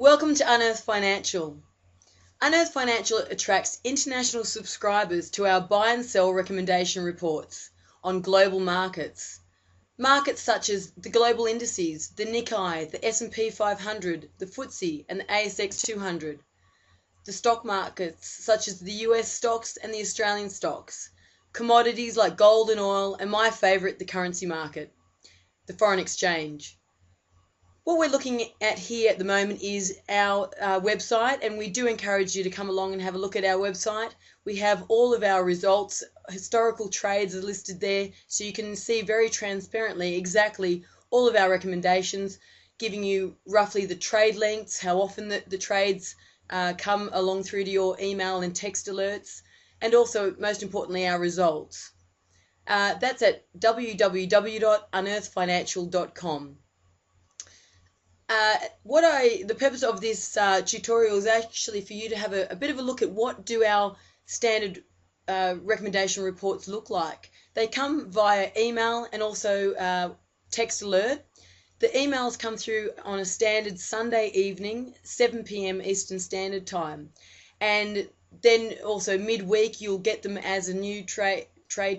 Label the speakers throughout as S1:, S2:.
S1: Welcome to Unearth Financial. Unearth Financial attracts international subscribers to our buy and sell recommendation reports on global markets. Markets such as the global indices, the Nikkei, the S&P 500, the FTSE and the ASX 200. The stock markets such as the US stocks and the Australian stocks. Commodities like gold and oil, and my favourite, the currency market, the foreign exchange. What we're looking at here at the moment is our website, and we do encourage you to come along and have a look at our website. We have all of our results, historical trades are listed there, so you can see very transparently exactly all of our recommendations, giving you roughly the trade lengths, how often the trades come along through to your email and text alerts, and also, most importantly, our results. That's at www.unearthfinancial.com. The purpose of this tutorial is actually for you to have a bit of a look at what do our standard recommendation reports look like. They come via email and also text alert. The emails come through on a standard Sunday evening, 7 p.m. Eastern Standard Time. And then also midweek you'll get them as a new trade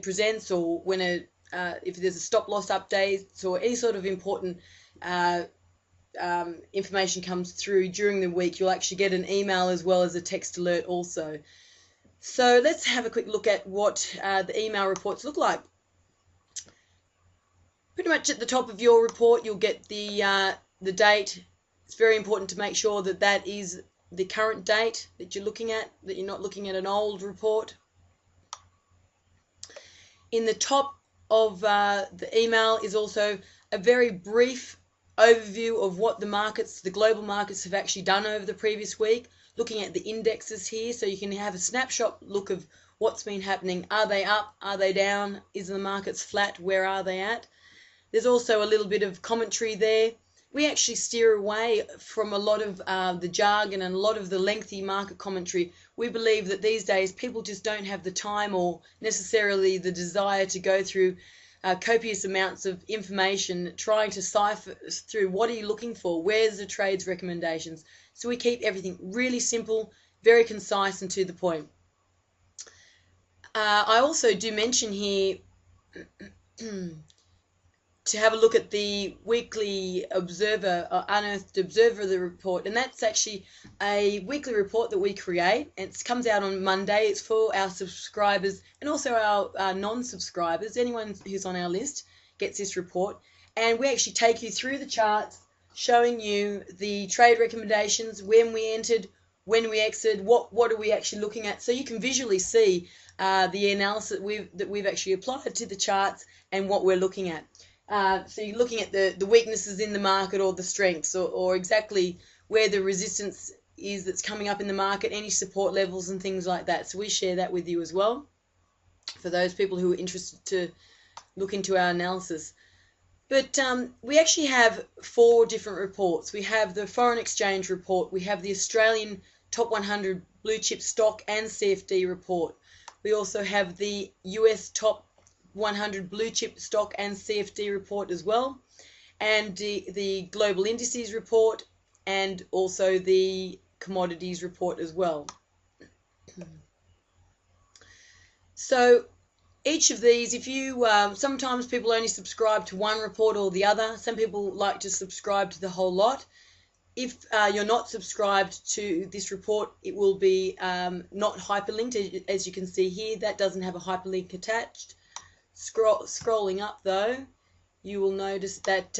S1: presents, or when if there's a stop loss update or any sort of important information comes through during the week, you'll actually get an email as well as a text alert also. So let's have a quick look at what the email reports look like. Pretty much at the top of your report you'll get the date. It's very important to make sure that that is the current date that you're looking at, that you're not looking at an old report. In the top of the email is also a very brief overview of what the global markets have actually done over the previous week, looking at the indexes here, so you can have a snapshot look of what's been happening. Are they up? Are they down? Is the markets flat? Where are they at? There's also a little bit of commentary there. We actually steer away from a lot of the jargon and a lot of the lengthy market commentary. We believe that these days people just don't have the time or necessarily the desire to go through copious amounts of information trying to cipher through what are you looking for, where's the trades recommendations. So we keep everything really simple, very concise and to the point. I also do mention here to have a look at the weekly Unearthed Observer the report, and that's actually a weekly report that we create, and it comes out on Monday. It's for our subscribers and also our non-subscribers. Anyone who's on our list gets this report, and we actually take you through the charts, showing you the trade recommendations, when we entered, when we exited, what are we actually looking at, so you can visually see the analysis that we've actually applied to the charts and what we're looking at. So you're looking at the weaknesses in the market, or the strengths, or exactly where the resistance is that's coming up in the market, any support levels and things like that. So we share that with you as well for those people who are interested to look into our analysis. But we actually have 4 different reports. We have the foreign exchange report. We have the Australian top 100 blue chip stock and CFD report. We also have the US top 100 blue chip stock and CFD report as well, and the global indices report, and also the commodities report as well. So each of these, if you sometimes people only subscribe to one report or the other. Some people like to subscribe to the whole lot. If you're not subscribed to this report, it will be not hyperlinked, as you can see here. That doesn't have a hyperlink attached. Scrolling up though, you will notice that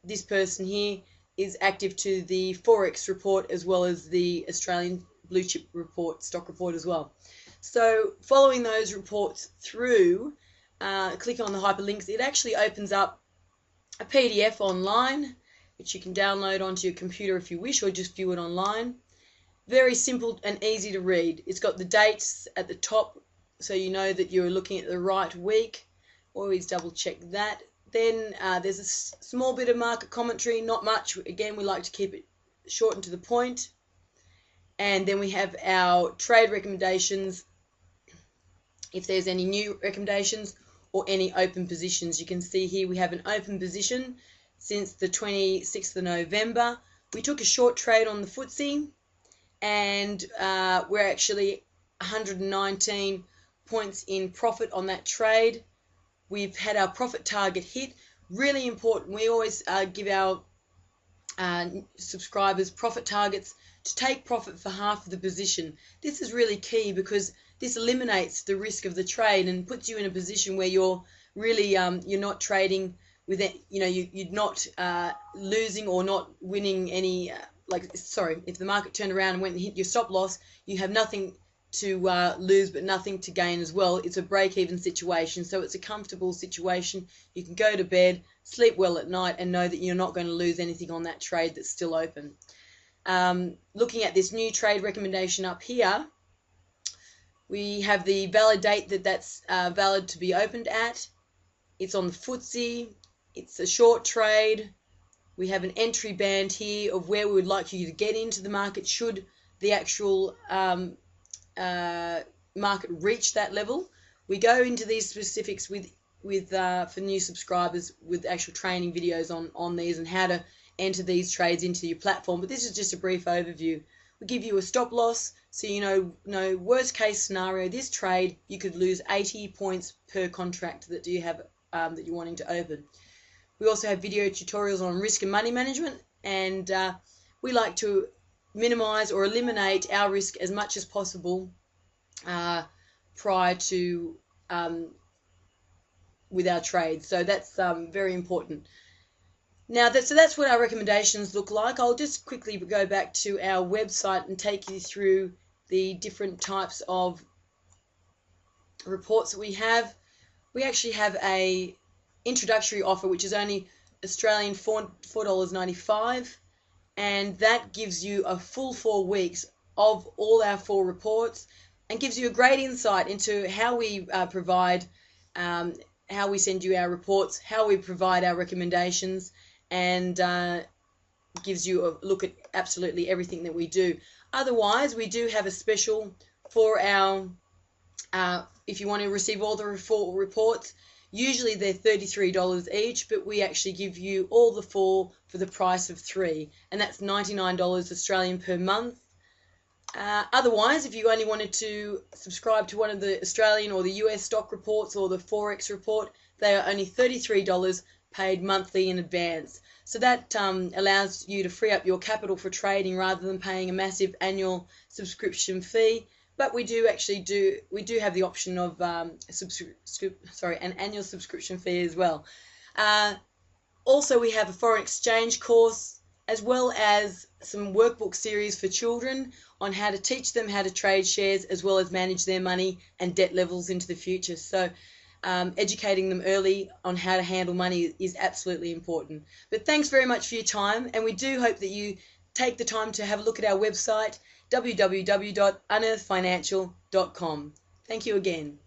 S1: this person here is active to the Forex report as well as the Australian blue chip report, stock report as well. So following those reports through, click on the hyperlinks, it actually opens up a PDF online, which you can download onto your computer if you wish, or just view it online. Very simple and easy to read. It's got the dates at the top, so you know that you're looking at the right week. Always double check that. Then there's a small bit of market commentary, not much. Again, we like to keep it short and to the point. And then we have our trade recommendations, if there's any new recommendations or any open positions. You can see here we have an open position since the 26th of November We took a short trade on the FTSE, and we're actually 119 points in profit on that trade. We've had our profit target hit. Really important. We always give our subscribers profit targets to take profit for half of the position. This is really key because this eliminates the risk of the trade and puts you in a position where you're really you're not trading with it, you're not losing or not winning any if the market turned around and went and hit your stop loss, you have nothing to lose but nothing to gain as well. It's a break-even situation, so it's a comfortable situation. You can go to bed, sleep well at night, and know that you're not going to lose anything on that trade that's still open. Looking at this new trade recommendation up here, we have the valid date that's valid to be opened at. It's on the FTSE. It's a short trade. We have an entry band here of where we would like you to get into the market should the actual market reach that level. We go into these specifics with for new subscribers with actual training videos on these and how to enter these trades into your platform. But this is just a brief overview. We give you a stop loss, so you know worst case scenario, this trade you could lose 80 points per contract that you have that you're wanting to open. We also have video tutorials on risk and money management, and we like to minimize or eliminate our risk as much as possible prior to with our trades. So that's very important. Now, that's what our recommendations look like. I'll just quickly go back to our website and take you through the different types of reports that we have. We actually have a introductory offer which is only Australian $4.95, and that gives you a full 4 weeks of all our 4 reports and gives you a great insight into how we provide, how we send you our reports, how we provide our recommendations, and gives you a look at absolutely everything that we do. Otherwise, we do have a special for our, if you want to receive all the 4 reports, usually they're $33 each, but we actually give you all the 4 for the price of 3, and that's $99 Australian per month. Otherwise, if you only wanted to subscribe to one of the Australian or the US stock reports or the Forex report, they are only $33 paid monthly in advance. So that allows you to free up your capital for trading rather than paying a massive annual subscription fee. But we do have the option of an annual subscription fee as well. Also, we have a foreign exchange course as well as some workbook series for children on how to teach them how to trade shares as well as manage their money and debt levels into the future. So educating them early on how to handle money is absolutely important. But thanks very much for your time, and we do hope that you take the time to have a look at our website, www.unearthfinancial.com. Thank you again.